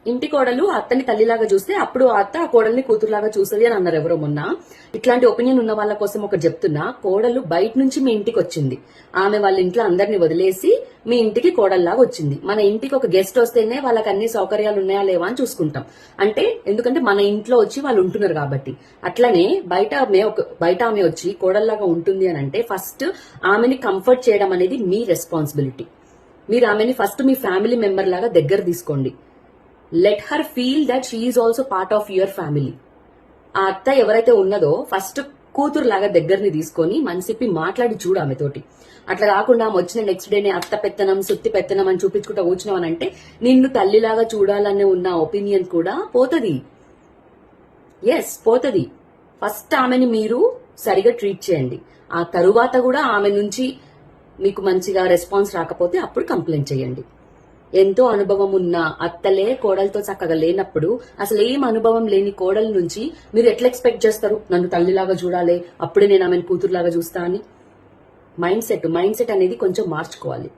ఇంటి కోడలు అత్తని తల్లిలాగా చూస్తే అప్పుడు అత్త ఆ కోడల్ని కూతురులాగా చూస్తుంది అని అన్నారు ఎవరో మొన్న. ఇట్లాంటి ఒపీనియన్ ఉన్న వాళ్ళ కోసం ఒకటి చెప్తున్నా, కోడలు బయట నుంచి మీ ఇంటికి వచ్చింది, ఆమె వాళ్ళ ఇంట్లో అందరిని వదిలేసి మీ ఇంటికి కోడల్లాగా వచ్చింది. మన ఇంటికి ఒక గెస్ట్ వస్తేనే వాళ్ళకి అన్ని సౌకర్యాలు ఉన్నాయా లేవా అని చూసుకుంటాం. అంటే ఎందుకంటే మన ఇంట్లో వచ్చి వాళ్ళు ఉంటున్నారు కాబట్టి. అట్లనే బయట ఆమె వచ్చి కోడల్లాగా ఉంటుంది అని అంటే ఫస్ట్ ఆమెని కంఫర్ట్ చేయడం అనేది మీ రెస్పాన్సిబిలిటీ. మీరు ఆమెని ఫస్ట్ మీ ఫ్యామిలీ మెంబర్ లాగా దగ్గర తీసుకోండి. Let her feel that she is also part of your family. ఆ అత్త ఎవరైతే ఉన్నదో ఫస్ట్ కూతురు లాగా దగ్గరని తీసుకొని మనసిప్పి మాట్లాడి చూడు ఆమెతోటి. అట్లా కాకుండా ఆమె వచ్చిన నెక్స్ట్ డేనే అత్త పెత్తనం సుత్తి పెత్తనం అని చూపించుకుంటా కూర్చున్నావనంటే నిన్ను తల్లిలాగా చూడాలనే ఉన్న ఒపీనియన్ కూడా పోతది. ఎస్, పోతది. ఫస్ట్ ఆమెని మీరు సరిగా ట్రీట్ చేయండి. ఆ తరువాత కూడా ఆమె నుంచి మీకు మంచిగా రెస్పాన్స్ రాకపోతే అప్పుడు కంప్లైంట్ చేయండి. ఎంతో అనుభవం ఉన్న అత్తలే కోడలతో చక్కగా లేనప్పుడు అసలు ఏం అనుభవం లేని కోడల నుంచి మీరు ఎట్లా ఎక్స్పెక్ట్ చేస్తారు నన్ను తల్లిలాగా చూడాలి, అప్పుడే నేను ఆమెను కూతురులాగా చూస్తా అని? మైండ్ సెట్ అనేది కొంచెం మార్చుకోవాలి.